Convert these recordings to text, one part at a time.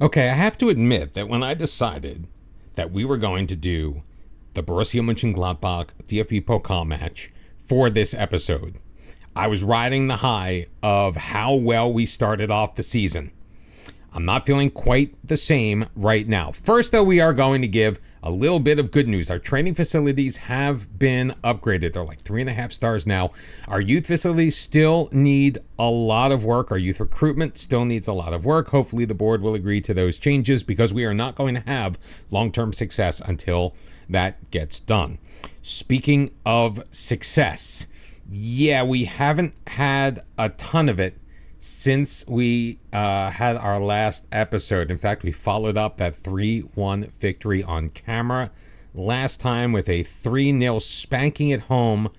Okay, I have to admit that when I decided that we were going to do the Borussia Münchengladbach DFB-Pokal match for this episode, I was riding the high of how well we started off the season. I'm not feeling quite the same right now. First, though, we are going to give a little bit of good news. Our training facilities have been upgraded. They're like 3.5 stars now. Our youth facilities still need a lot of work. Our youth recruitment still needs a lot of work. Hopefully the board will agree to those changes because we are not going to have long-term success until that gets done. Speaking of success, yeah, we haven't had a ton of it since we had our last episode. In fact, we followed up that 3-1 victory on camera last time with a 3-0 spanking at home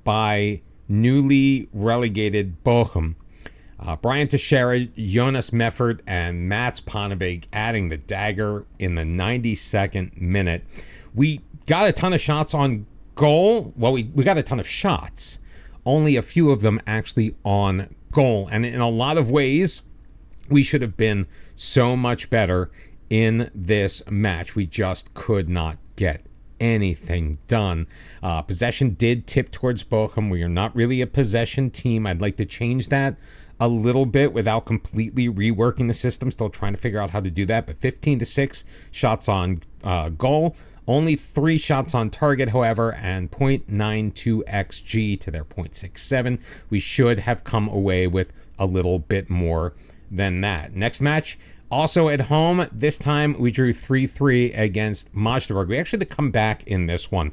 by newly relegated Bochum. Brian Teixeira, Jonas Meffert, and Mats Pannebeek adding the dagger in the 92nd minute. We got a ton of shots on goal. Well, we got a ton of shots. Only a few of them actually on goal. And in a lot of ways, we should have been so much better in this match. We just could not get anything done. Possession did tip towards Bochum. We are not really a possession team. I'd like to change that a little bit without completely reworking the system. Still trying to figure out how to do that. But 15-6 shots on goal. Only 3 shots on target, however, and 0.92 XG to their 0.67. We should have come away with a little bit more than that. Next match, also at home. This time we drew 3-3 against Magdeburg. We actually had to come back in this one.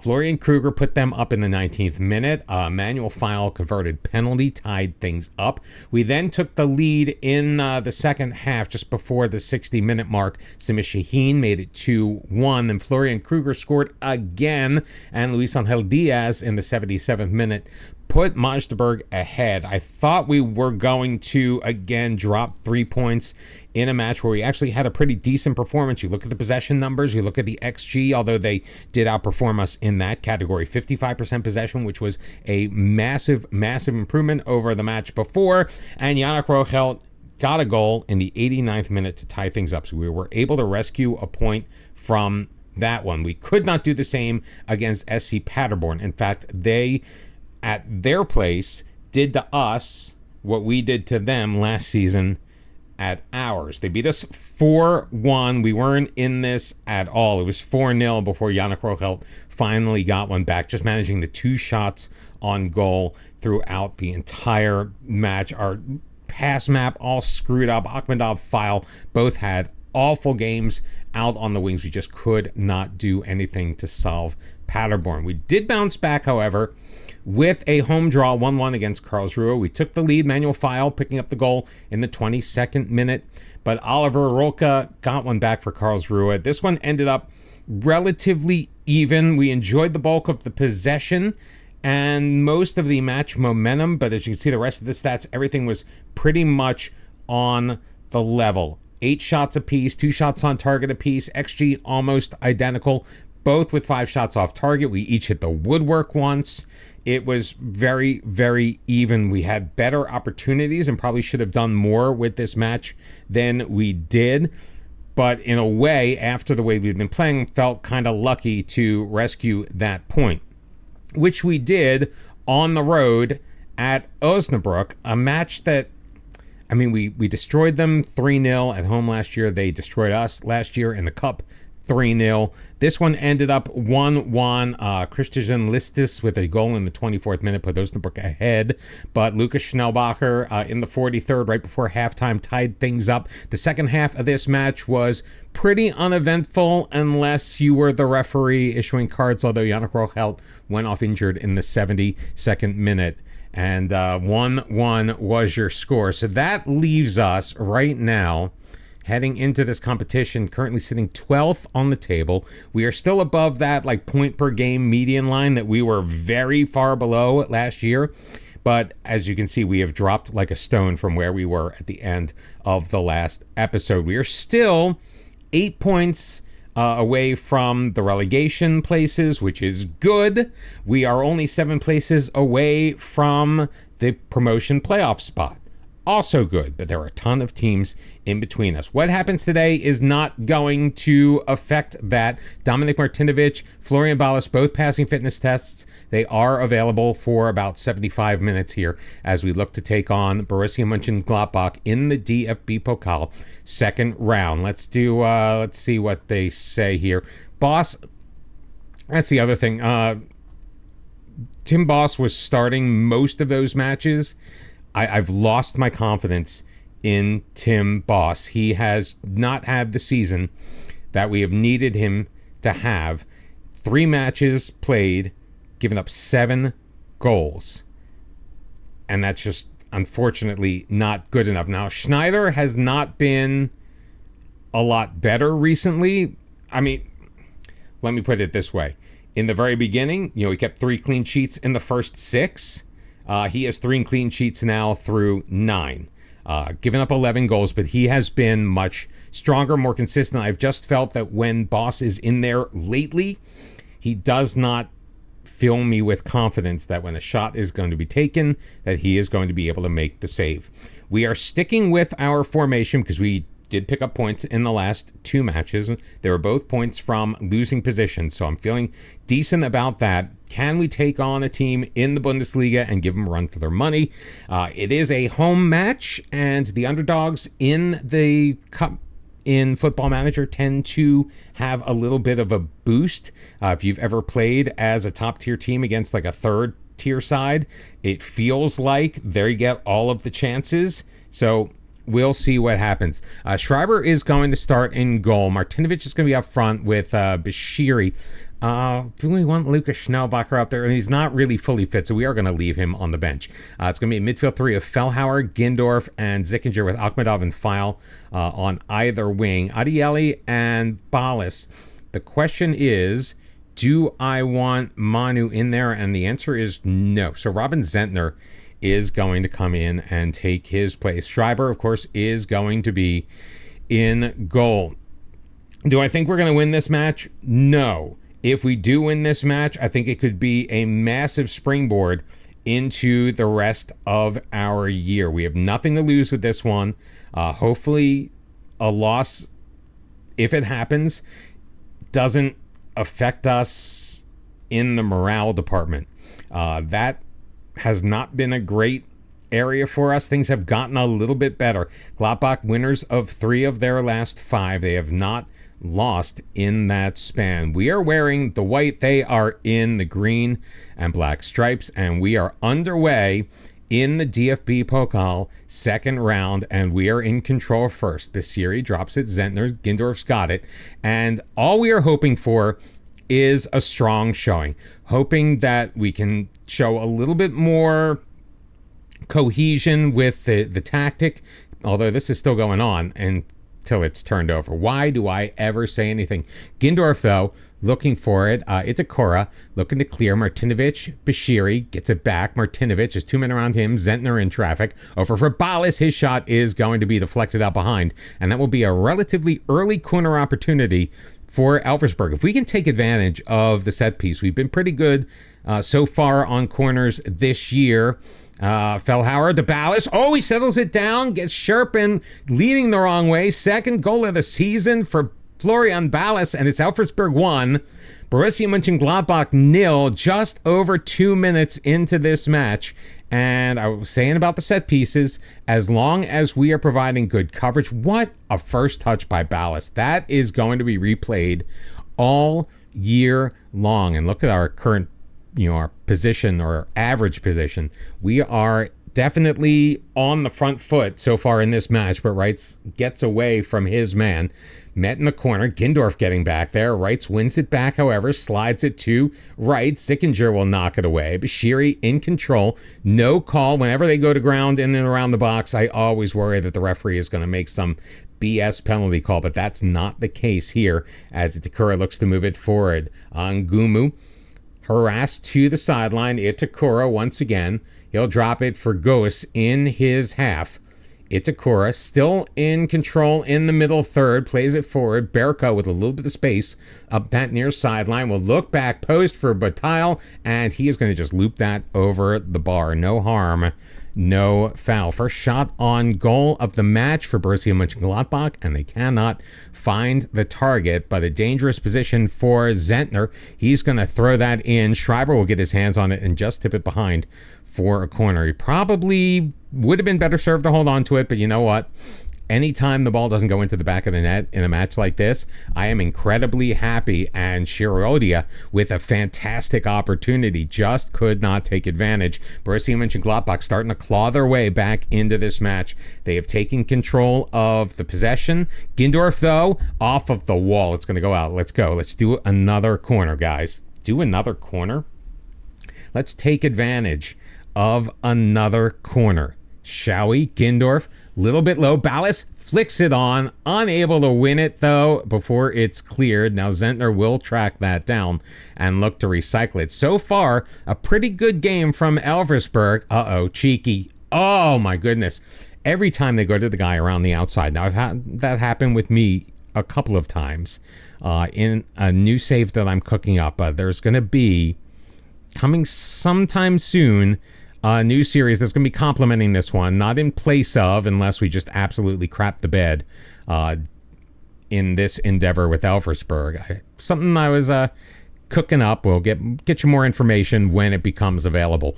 Florian Kruger put them up in the 19th minute. Manuel Feil converted penalty, tied things up. We then took the lead in the second half just before the 60-minute mark. Sami Shaheen made it 2-1. Then Florian Kruger scored again, and Luis Angel Diaz in the 77th minute put Magdeburg ahead. I thought we were going to, again, drop 3 points in a match where we actually had a pretty decent performance. You look at the possession numbers, you look at the XG, although they did outperform us in that category. 55% possession, which was a massive, massive improvement over the match before. And Yannick Rochelt got a goal in the 89th minute to tie things up. So we were able to rescue a point from that one. We could not do the same against SC Paderborn. In fact, they, at their place, did to us what we did to them last season at ours. They beat us 4-1. We weren't in this at all. It was 4-0 before Yannick Rochelt finally got one back, just managing the 2 shots on goal throughout the entire match. Our pass map all screwed up. Akhmedov Feil both had awful games out on the wings. We just could not do anything to solve Paderborn. We did bounce back, however, with a home draw 1-1 against Karlsruhe. We took the lead, Manuel Feil picking up the goal in the 22nd minute, but Oliver Rolke got one back for Karlsruhe. This one ended up relatively even. We enjoyed the bulk of the possession and most of the match momentum, but as you can see, the rest of the stats, everything was pretty much on the level. 8 shots apiece, 2 shots on target apiece, XG almost identical, both with 5 shots off target. We each hit the woodwork once. It was very, very even. We had better opportunities and probably should have done more with this match than we did. But in a way, after the way we've been playing, felt kind of lucky to rescue that point, which we did on the road at Osnabrück, a match that, I mean, we destroyed them 3-0 at home last year. They destroyed us last year in the Cup 3-0. This one ended up 1-1. Christian Listis with a goal in the 24th minute put Osnabrück ahead. But Lucas Schnellbacher in the 43rd, right before halftime, tied things up. The second half of this match was pretty uneventful unless you were the referee issuing cards, although Yannick Rochelt went off injured in the 72nd minute. And 1-1 was your score. So that leaves us right now heading into this competition, currently sitting 12th on the table. We are still above that like point per game median line that we were very far below last year. But as you can see, we have dropped like a stone from where we were at the end of the last episode. We are still 8 points away from the relegation places, which is good. We are only 7 places away from the promotion playoff spot. also good, but there are a ton of teams in between us. What happens today is not going to affect that. Dominic Martinovic, Florian Ballas, both passing fitness tests. They are available for about 75 minutes here as we look to take on Borussia Mönchengladbach in the DFB Pokal second round. Let's see what they say here. Boss, that's the other thing. Tim Boss was starting most of those matches. I've lost my confidence in Tim Boss. He has not had the season that we have needed him to have. 3 matches played, given up 7 goals. And that's just, unfortunately, not good enough. Now, Schneider has not been a lot better recently. I mean, let me put it this way. In the very beginning, he kept 3 clean sheets in the first 6. He has 3 clean sheets now through 9. Given up 11 goals, but he has been much stronger, more consistent. I've just felt that when Boss is in there lately, he does not fill me with confidence that when a shot is going to be taken, that he is going to be able to make the save. We are sticking with our formation because we did pick up points in the last 2 matches. They were both points from losing positions, so I'm feeling decent about that. Can we take on a team in the Bundesliga and give them a run for their money? It is a home match, and the underdogs in the cup in Football Manager tend to have a little bit of a boost. If you've ever played as a top-tier team against like a third-tier side, it feels like they get all of the chances. So we'll see what happens. Schreiber is going to start in goal. Martinovic is going to be up front with Bashiri. Do we want Lucas Schnellbacher up there? And he's not really fully fit, so we are going to leave him on the bench. It's going to be a midfield 3 of Fellhauer, Gindorf, and Zickinger with Akhmedov and Feil on either wing. Adieli and Ballas. The question is, do I want Manu in there? And the answer is no. So Robin Zentner is going to come in and take his place. Schreiber, of course, is going to be in goal. Do I think we're going to win this match? No. If we do win this match, I think it could be a massive springboard into the rest of our year. We have nothing to lose with this one. Hopefully, a loss, if it happens, doesn't affect us in the morale department. That has not been a great area for us. Things have gotten a little bit better. Gladbach, winners of 3 of their last 5. They have not lost in that span. We are wearing the white. They are in the green and black stripes, and we are underway in the DFB Pokal second round, and we are in control first. Bashiri drops it. Zentner, Gindorf's got it, and all we are hoping for is a strong showing, hoping that we can show a little bit more cohesion with the tactic, although this is still going on until it's turned over. Why do I ever say anything? Gindorf, though, looking for it. It's a Cora looking to clear. Martinovic, Bashiri gets it back. Martinovic, there's 2 men around him. Zentner in traffic. Over for Ballas. His shot is going to be deflected out behind, and that will be a relatively early corner opportunity for Elversberg. If we can take advantage of the set piece, we've been pretty good so far on corners this year. Fellhauer to Ballas. Oh, he settles it down, gets Sherpin leading the wrong way. Second goal of the season for Florian Ballas, and it's Elversberg 1, Borussia Mönchengladbach 0, just over 2 minutes into this match. And I was saying about the set pieces, as long as we are providing good coverage, what a first touch by Ballas. That is going to be replayed all year long. And look at our current, our position or average position. We are definitely on the front foot so far in this match, but Reitz gets away from his man. Met in the corner. Gindorf getting back there. Reitz wins it back, however, slides it to Reitz. Zickinger will knock it away. Bashiri in control. No call. Whenever they go to ground in and around the box, I always worry that the referee is going to make some BS penalty call, but that's not the case here as Itakura looks to move it forward. Ngumu harassed to the sideline. Itakura once again. He'll drop it for Goes in his half. Itakura still in control in the middle third, plays it forward. Berko with a little bit of space up that near sideline will look back, post for Bataille, and he is going to just loop that over the bar. No harm, no foul. First shot on goal of the match for Borussia Mönchengladbach, and they cannot find the target, but a dangerous position for Zentner. He's going to throw that in. Schreiber will get his hands on it and just tip it behind for a corner. He probably would have been better served to hold on to it, but you know what? Anytime the ball doesn't go into the back of the net in a match like this, I am incredibly happy, and Shirodia, with a fantastic opportunity, just could not take advantage. Borussia Mönchengladbach starting to claw their way back into this match. They have taken control of the possession. Gindorf, though, off of the wall. It's going to go out. Let's go. Let's do another corner, guys. Do another corner? Let's take advantage of another corner. Shall we? Gindorf, little bit low. Ballas flicks it on, unable to win it, though, before it's cleared. Now Zentner will track that down and look to recycle it. So far, a pretty good game from ELVERSBERG. Uh-oh, cheeky. Oh, my goodness. Every time they go to the guy around the outside. Now, I've had that happen with me a couple of times in a new save that I'm cooking up. There's going to be, coming sometime soon, a new series that's going to be complementing this one, not in place of, unless we just absolutely crap the bed in this endeavor with ELVERSBERG. Something I was cooking up. We'll get you more information when it becomes available.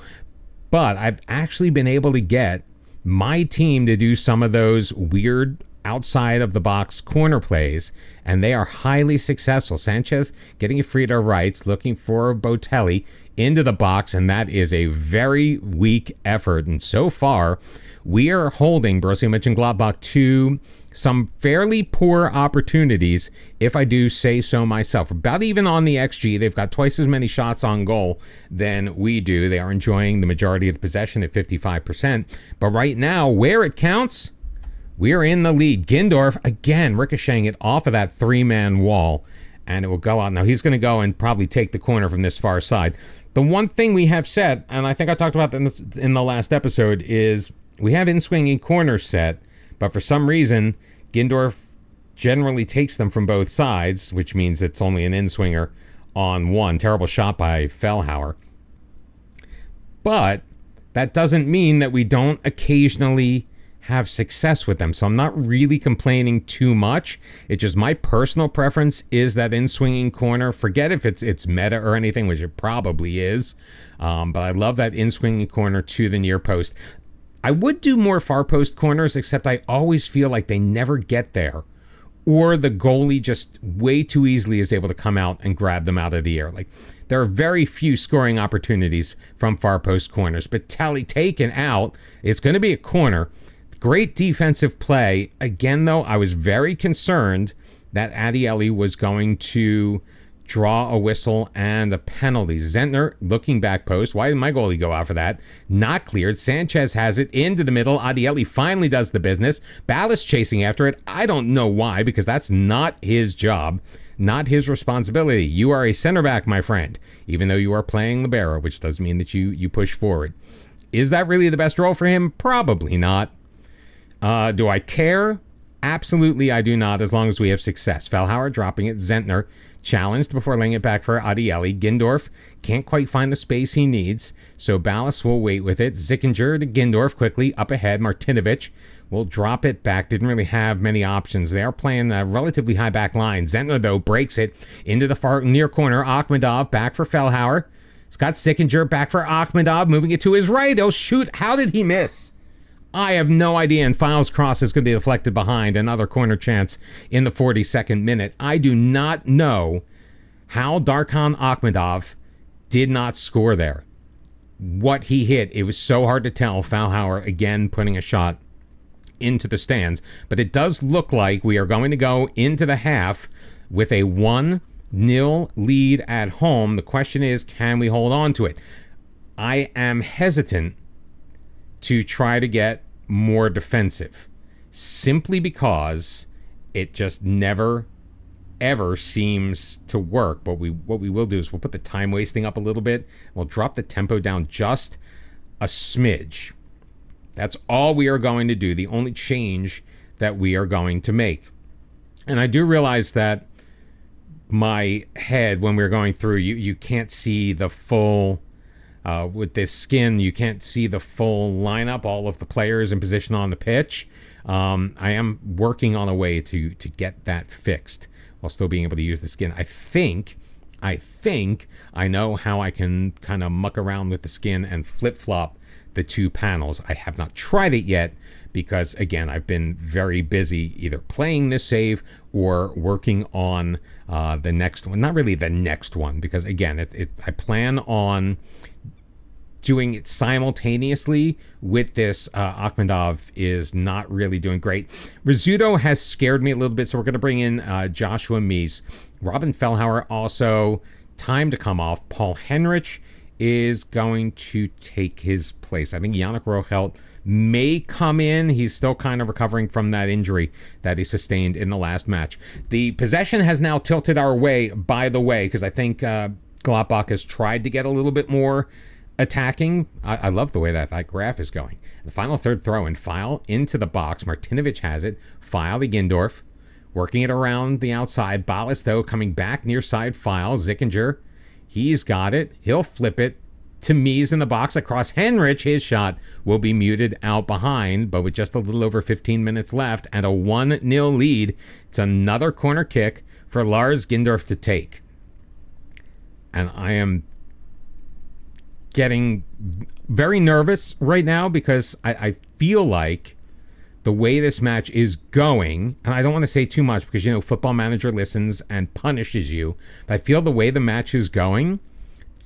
But I've actually been able to get my team to do some of those weird outside of the box corner plays, and they are highly successful. Sanchez getting it free to our rights, looking for Botelli into the box, and that is a very weak effort. And so far, we are holding Borussia Mönchengladbach to some fairly poor opportunities, if I do say so myself. About even on the XG, they've got twice as many shots on goal than we do. They are enjoying the majority of the possession at 55%. But right now, where it counts, we're in the lead. Gindorf, again, ricocheting it off of that three-man wall, and it will go out. Now, he's going to go and probably take the corner from this far side. The one thing we have set, and I think I talked about this in the last episode, is we have in-swinging corners set, but for some reason, Gindorf generally takes them from both sides, which means it's only an in-swinger on one. Terrible shot by Fellhauer. But that doesn't mean that we don't occasionally have success with them. So I'm not really complaining too much. It's just my personal preference is that in-swinging corner. Forget if it's meta or anything, which it probably is. But I love that in-swinging corner to the near post. I would do more far post corners, except I always feel like they never get there. Or the goalie just way too easily is able to come out and grab them out of the air. Like, there are very few scoring opportunities from far post corners. But Tally taken out. It's going to be a corner. Great defensive play. Again, though, I was very concerned that Adieli was going to draw a whistle and a penalty. Zentner looking back post. Why did my goalie go out for that? Not cleared. Sanchez has it into the middle. Adieli finally does the business. Ballas chasing after it. I don't know why, because that's not his job, not his responsibility. You are a center back, my friend, even though you are playing libero, which does mean that you push forward. Is that really the best role for him? Probably not. Do I care? Absolutely, I do not, as long as we have success. Fellhauer dropping it. Zentner challenged before laying it back for Adieli. Gindorf can't quite find the space he needs, so Ballas will wait with it. Zickinger to Gindorf quickly up ahead. Martinovic will drop it back. Didn't really have many options. They are playing a relatively high back line. Zentner, though, breaks it into the far near corner. Akhmedov back for Fellhauer. Scott Zickinger back for Akhmedov, moving it to his right. Oh, shoot. How did he miss? I have no idea, and Files' cross is going to be deflected behind. Another corner chance in the 42nd minute. I do not know how Darkhan Akhmedov did not score there. What he hit, it was so hard to tell. Fellhauer again putting a shot into the stands. But it does look like we are going to go into the half with a 1-0 lead at home. The question is, can we hold on to it? I am hesitant to try to get more defensive, simply because it just never, ever seems to work. But what we will do is we'll put the time wasting up a little bit. We'll drop the tempo down just a smidge. That's all we are going to do, the only change that we are going to make. And I do realize that my head, when we're going through, you can't see the full, with this skin, you can't see the full lineup, all of the players in position on the pitch. I am working on a way to get that fixed while still being able to use the skin. I think I know how I can kind of muck around with the skin and flip-flop the two panels. I have not tried it yet because, again, I've been very busy either playing this save or working on the next one. Not really the next one, because, again, I plan on doing it simultaneously with this. Akhmedov is not really doing great. Rizzuto has scared me a little bit, so we're going to bring in Joshua Mies. Robin Fellhauer also time to come off. Paul Henrich is going to take his place. I think Yannick Rochelt may come in. He's still kind of recovering from that injury that he sustained in the last match. The possession has now tilted our way, by the way, because I think Gladbach has tried to get a little bit more attacking. I love the way that graph is going. The final third throw and File into the box. Martinovic has it. File to Gindorf. Working it around the outside. Ballas, though, coming back near side. File. Zickinger. He's got it. He'll flip it to Mies in the box across Henrich. His shot will be muted out behind, but with just a little over 15 minutes left and a 1-0 lead, it's another corner kick for Lars Gindorf to take. And I am getting very nervous right now because I feel like the way this match is going, and I don't want to say too much because, Football Manager listens and punishes you, but I feel the way the match is going,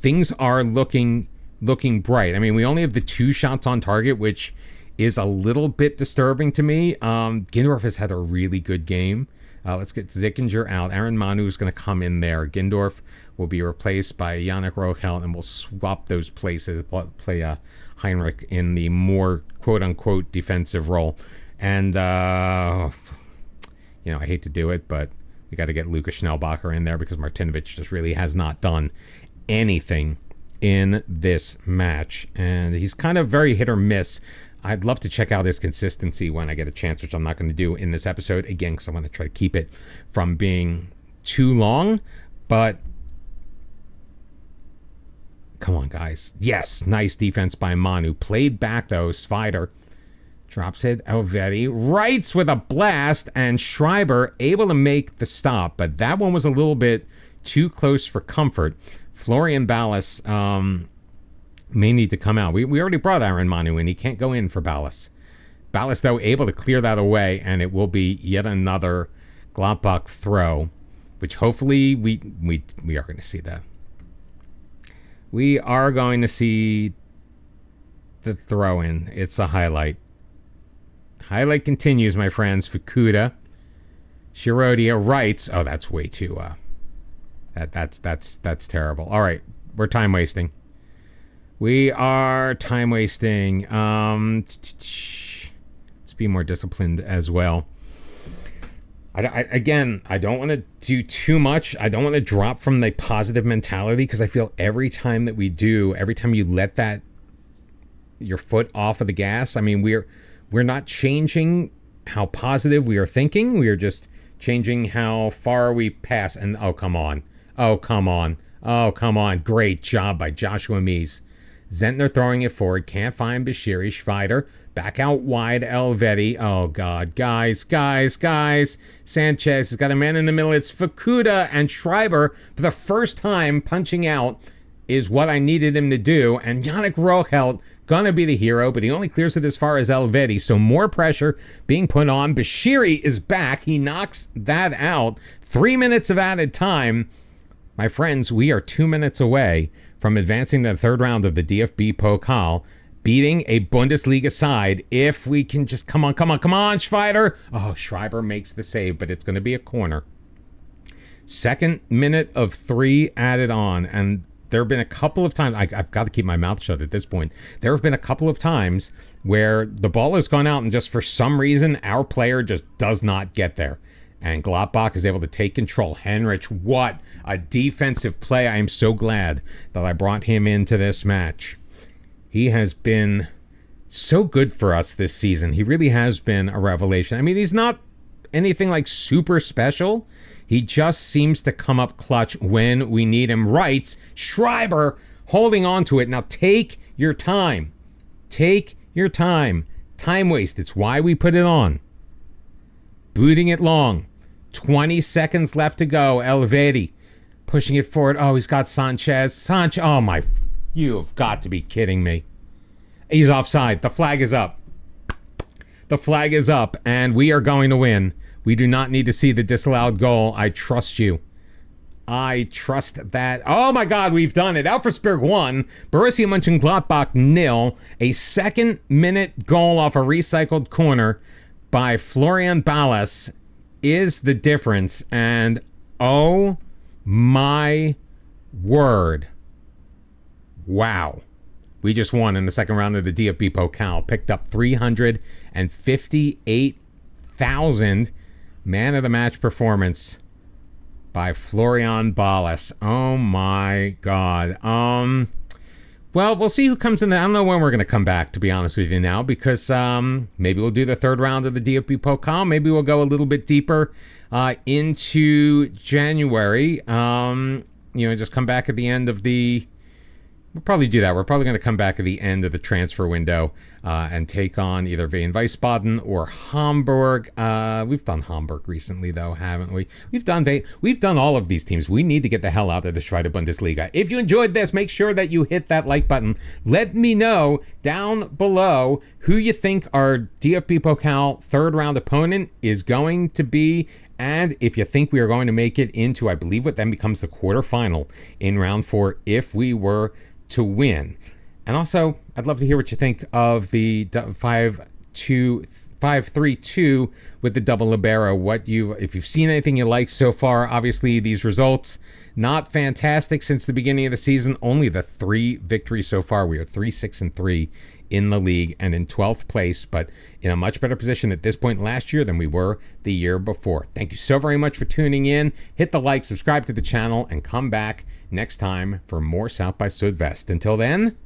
things are looking bright. I mean, we only have the 2 shots on target, which is a little bit disturbing to me. Gindorf has had a really good game. Let's get Zickinger out. Aaron Manu is going to come in there. Gindorf will be replaced by Yannick Rochelt, and we'll swap those places, play Heinrich in the more quote-unquote defensive role. And, I hate to do it, but we got to get Lukas Schnellbacher in there because Martinovic just really has not done anything in this match. And he's kind of very hit or miss. I'd love to check out his consistency when I get a chance, which I'm not going to do in this episode, again, because I want to try to keep it from being too long. But come on, guys. Yes, nice defense by Manu. Played back, though. Svider drops it. Elvedi writes with a blast, and Schreiber able to make the stop, but that one was a little bit too close for comfort. Florian Ballas may need to come out. We already brought Aaron Manu in. He can't go in for Ballas. Ballas, though, able to clear that away, and it will be yet another Gladbach throw, which hopefully we are going to see that. We are going to see the throw in. It's a highlight. Highlight continues, my friends. Fukuda. Shirodia writes. Oh, that's way too. That's terrible. All right, we're time wasting. We are time wasting. Let's be more disciplined as well. I don't want to do too much. I don't want to drop from the positive mentality because I feel every time that we do, every time you let that your foot off of the gas, I mean, we're not changing how positive we are thinking. We are just changing how far we pass. And oh, come on. Great job by Joshua Mies. Zentner throwing it forward. Can't find Bashiri. Schweider back out wide. Elvedi. Oh, God. Guys. Sanchez has got a man in the middle. It's Fukuda, and Schreiber, for the first time, punching out is what I needed him to do. And Yannick Rochelt gonna be the hero, but he only clears it as far as Elvedi, so more pressure being put on. Bashiri is back. He knocks that out. 3 minutes of added time. My friends, we are 2 minutes away from advancing to the third round of the DFB-Pokal, beating a Bundesliga side. If we can just come on, Schweider. Oh, Schreiber makes the save, but it's going to be a corner. Second minute of 3 added on, and there have been a couple of times, I've got to keep my mouth shut at this point. There have been a couple of times where the ball has gone out and just for some reason, our player just does not get there. And Gladbach is able to take control. Henrich, what a defensive play. I am so glad that I brought him into this match. He has been so good for us this season. He really has been a revelation. I mean, he's not anything like super special. He just seems to come up clutch when we need him. Writes Schreiber, holding on to it. Now take your time. Take your time. Time waste. It's why we put it on. Booting it long. 20 seconds left to go. Elvedi pushing it forward. Oh, he's got Sanchez. Oh my, you have got to be kidding me. He's offside. The flag is up. The flag is up, and we are going to win. We do not need to see the disallowed goal. I trust you. I trust that. Oh my God, we've done it. ELVERSBERG 1, Borussia Münchengladbach 0. A second-minute goal off a recycled corner by Florian Ballas is the difference. And oh my word. Wow. We just won in the second round of the DFB-Pokal. Picked up 358,000. Man of the match performance by Florian Ballas. Oh my God. Well, we'll see who comes in. I don't know when we're going to come back, to be honest with you now, because maybe we'll do the third round of the DFB-Pokal. Maybe we'll go a little bit deeper into January. Just come back at the end of the... We'll probably do that. We're probably going to come back at the end of the transfer window and take on either Wien Wiesbaden or Hamburg. We've done Hamburg recently, though, haven't we? We've done all of these teams. We need to get the hell out of the Schweizer Bundesliga. If you enjoyed this, make sure that you hit that like button. Let me know down below who you think our DFB Pokal third round opponent is going to be. And if you think we are going to make it into, I believe, what then becomes the quarterfinal in round 4 if we were to win. And also, I'd love to hear what you think of the 5-3-2 with the double libero. If you've seen anything you like so far. Obviously, these results not fantastic since the beginning of the season. Only the 3 victories so far. We are 3-6-3 in the league and in 12th place, but in a much better position at this point last year than we were the year before. Thank you so very much for tuning in. Hit the like, subscribe to the channel, and come back next time for more South by Südwest. Until then,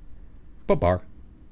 bye-bye.